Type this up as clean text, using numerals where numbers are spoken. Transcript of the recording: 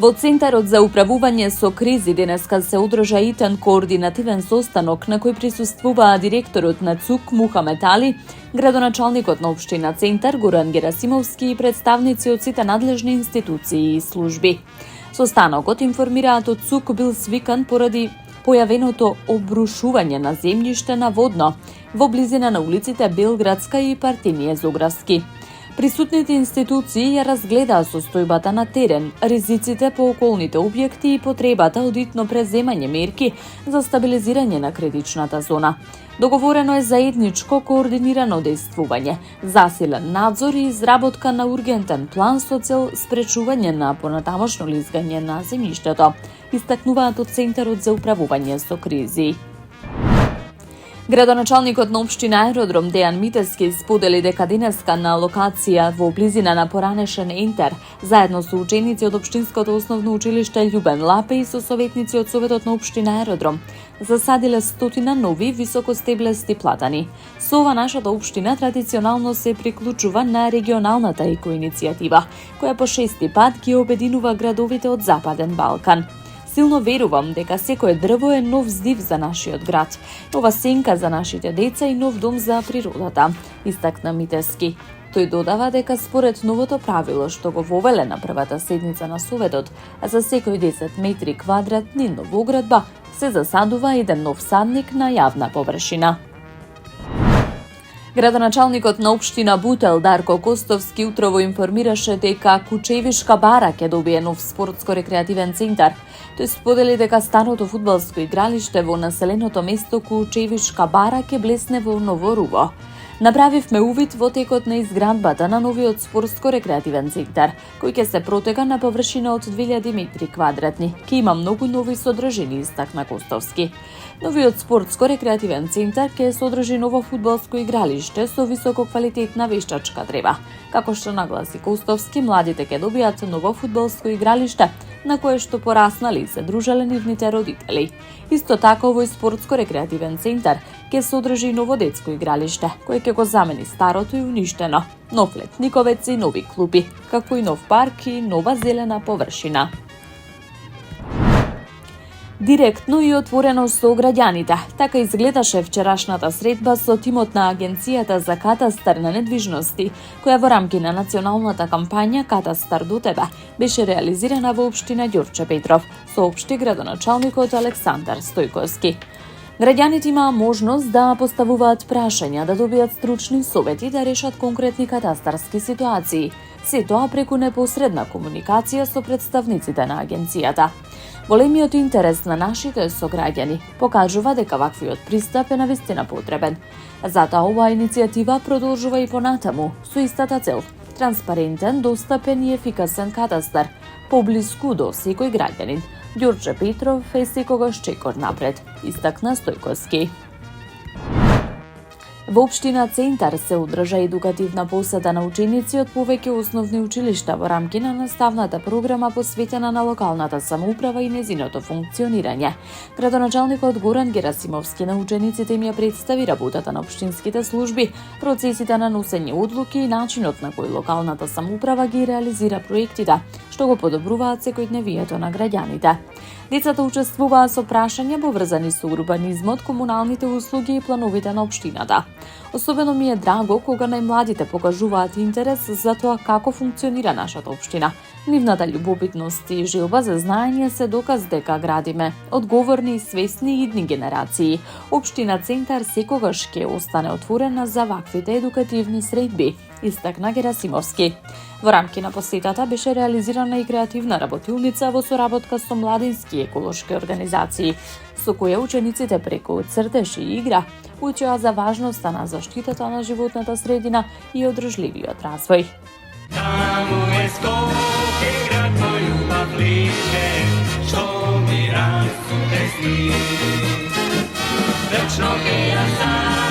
Во Центарот за управување со кризи денеска се одржа итен координативен состанок на кој присуствуваа директорот на ЦУК Мухамет Али, градоначалникот на општина Центар Горан Герасимовски и представници од сите надлежни институции и служби. Состанокот, информираат од ЦУК, бил свикан поради појавеното обрушување на земјиште на водно во близина на улиците Белградска и Партинија Зографски. Присутните институции ја разгледаа состојбата на терен, ризиците по околните објекти и потребата од итно преземање мерки за стабилизирање на критичната зона. Договорено е заедничко координирано действување, засилен надзор и изработка на ургентен план со цел спречување на понатамошно лизгање на земјиштето, истакнуваат од Центарот за управување со кризи. Градоначалникот на општина Аеродром Дејан Митевски сподели дека денеска на локација во близина на поранешен Ентер, заедно со ученици од Општинското основно училиште Љубен Лапе и со советници од Советот на општина Аеродром, засадиле 100 нови високостеблести платани. Со ова нашата општина традиционално се приклучува на регионалната екоиницијатива, која по 6-ти пат ги обединува градовите од Западен Балкан. Силно верувам дека секое дрво е нов здив за нашиот град, нова сенка за нашите деца и нов дом за природата, истакна Митевски. Тој додава дека според новото правило што го вовеле на првата седница на Советот, за секој 10 метри квадратни новоградба се засадува еден нов садник на јавна површина. Градоначалникот на општина Бутел Дарко Костовски утрово информираше дека Кучевишка бара ќе добие нов спортско-рекреативен центар. Тој сподели дека старото фудбалско игралиште во населеното место Кучевишка бара ќе блесне во ново руво. Направивме увид во текот на изградбата на новиот спортско-рекреативен центар, кој ќе се протега на површина од 2000 метри квадратни. Ќе има многу нови содржини, истакна Костовски. Новиот спортско-рекреативен центар ќе содржи ново фудбалско игралиште со висококвалитетна вештачка трева. Како што нагласи Костовски, младите ќе добијат ново фудбалско игралиште на кое што пораснали и се дружеле нивните родители. Исто така овој спортско-рекреативен центар ќе содржи ново детско игралиште, кое ќе го замени старото и уништено. Нов летниковец и нови клупи, како и нов парк и нова зелена површина. Директно и отворено со граѓаните. Така изгледаше вчерашната средба со тимот на Агенцијата за катастар на недвижности, која во рамки на националната кампања Катастар до тебе беше реализирана во општина Ѓорче Петров, соопшти градоначалникот Александар Стојковски. Граѓаните имаа можност да поставуваат прашања, да добијат стручни совети, да решат конкретни катастарски ситуации. Се тоа преку непосредна комуникација со представниците на агенцијата. Големиот интерес на нашите сограѓани покажува дека ваквиот пристап е навистина потребен. Затоа оваа иницијатива продолжува и понатаму со истата цел: транспарентен, достапен и ефикасен катастар, поблиску до секој граѓанин. Ѓорче Петров е секогаш чекор напред, истакна Стојковски. Во општина Центар се одржа едукативна посета на ученици од повеќе основни училишта во рамки на наставната програма посветена на локалната самоуправа и незиното функционирање. Градоначалникот Горан Герасимовски на учениците им ја представи работата на општинските служби, процесите на носење одлуки и начинот на кој локалната самоуправа ги реализира проектите, што го подобруваат секојдневието на граѓаните. Децата учествуваа со прашања поврзани со урбанизмот, комуналните услуги и плановите на општината. Особено ми е драго кога најмладите покажуваат интерес за тоа како функционира нашата општина. Нивната љубопитност и желба за знаење се доказ дека градиме одговорни и свесни идни генерации. Општина Центар секогаш ќе остане отворена за ваквите едукативни средби, истакна Герасимовски. Во рамки на посетата беше реализирана и креативна работилница во соработка со младински еколошки организации, со која учениците преку цртеж и игра учеа за важноста на заштитата на животната средина и одржливиот развој. Таму е Скопје, град мој љубав лише, што ми расу тесни. Вечно ќе ја